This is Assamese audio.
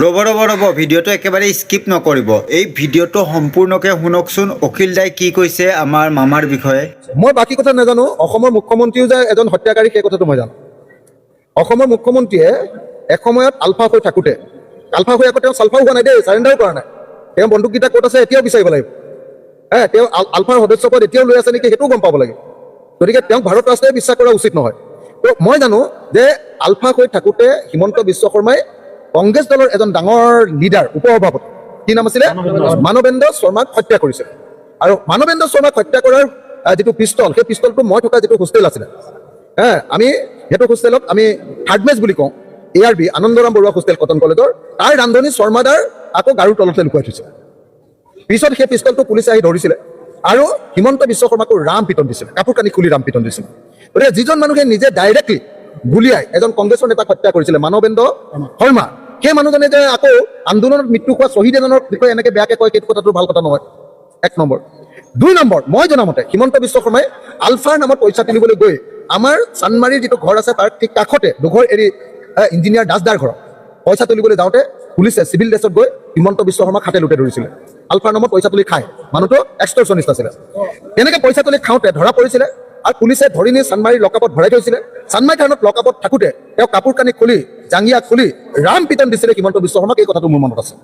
ৰ'ব ভিডিঅ'টো একেবাৰে স্কিপ নকৰিব। এই ভিডিঅ'টো সম্পূৰ্ণকৈ শুনকচোন অখিল দাই কি কৈছে আমাৰ মামাৰ বিষয়ে। মই বাকী কথা নাজানো। অসমৰ মুখ্যমন্ত্ৰীও যে এজন হত্যাকাৰী সেই কথাটো মই জানো। অসমৰ মুখ্যমন্ত্ৰীয়ে এসময়ত আলফা হৈ থাকোঁতে, আলফা হৈ আকৌ তেওঁ চালফাও হোৱা নাই দেই, চাৰেণ্ডাৰো কৰা নাই। তেওঁ বন্দুককেইটা ক'ত আছে এতিয়াও বিচাৰিব লাগিব। তেওঁ আলফাৰ সদস্যপদ এতিয়াও লৈ আছে নেকি সেইটোও গম পাব লাগে। গতিকে তেওঁক ভাৰত ৰাষ্ট্ৰই বিশ্বাস কৰা উচিত নহয়। তো মই জানো যে আলফা হৈ থাকোঁতে হিমন্ত বিশ্ব শৰ্মাই কংগ্ৰেছ দলৰ এজন ডাঙৰ লিডাৰ উপসভাপতি, কি নাম আছিলে, মানৱেন্দ্ৰ শৰ্মাক হত্যা কৰিছে। আৰু মানৱেন্দ্ৰ শৰ্মাক হত্যা কৰাৰ যিটো পিষ্টল, সেই পিষ্টলটো মই থকা যিটো হোষ্টেল আছিলে, আমি সেইটো হোষ্টেলক আমি থাৰ্ড মেচ বুলি কওঁ, ARB Anandaram Barua hostel Cotton কলেজৰ, তাৰ ৰান্ধনি শৰ্মাদাৰ আকৌ গাৰুৰ তলতে লুকুৱাই থৈছে। পিছত সেই পিষ্টলটো পুলিচে আহি ধৰিছিলে আৰু হিমন্ত বিশ্ব শৰ্মাকো ৰাম পিটন দিছিলে, কাপোৰ কানি খুলি ৰাম পিটন দিছিলে। গতিকে যিজন মানুহে নিজে ডাইৰেক্টলি গুলিয়াই এজন কংগ্ৰেছৰ নেতাক হত্যা কৰিছিলে মানৱেন্দ্ৰ শৰ্মা, সেই মানুহজনে যে আকৌ আন্দোলনত মৃত্যু হোৱা শ্বহীদ এজনৰ বিষয়ে এনেকৈ বেয়াকৈ কয়, সেইটো কথাটো ভাল কথা নহয়। 1 নম্বৰ। 2 নম্বৰ, মই জনামতে হিমন্ত বিশ্ব শৰ্মাই আলফাৰ নামত পইচা তুলিবলৈ গৈ আমাৰ চানমাৰীৰ যিটো ঘৰ আছে তাৰ ঠিক কাষতে দুঘৰ এৰি ইঞ্জিনিয়াৰ দাসদাৰ ঘৰত পইচা তুলিবলৈ যাওঁতে পুলিচে চিভিল ড্ৰেছত গৈ হিমন্ত বিশ্ব শৰ্মাক হাতে লোটে ধৰিছিলে। আলফাৰ নামত পইচা তুলি খায়, মানুহটো এক্সটৰ্চনিষ্ট আছিলে। তেনেকৈ পইচা তুলি খাওঁতে ধৰা পৰিছিলে আৰু পুলিচে ধৰি নি চানমাৰীৰ লকআপত ভৰাই থৈছিলে। চানমাৰী থানত লকআপত থাকোঁতে তেওঁ কাপোৰ কানি খুলি জাঙিয়া খুলি ৰাম পিটন দিছিলে হিমন্ত বিশ্ব শৰ্মাক, এই কথাটো মোৰ মনত আছে।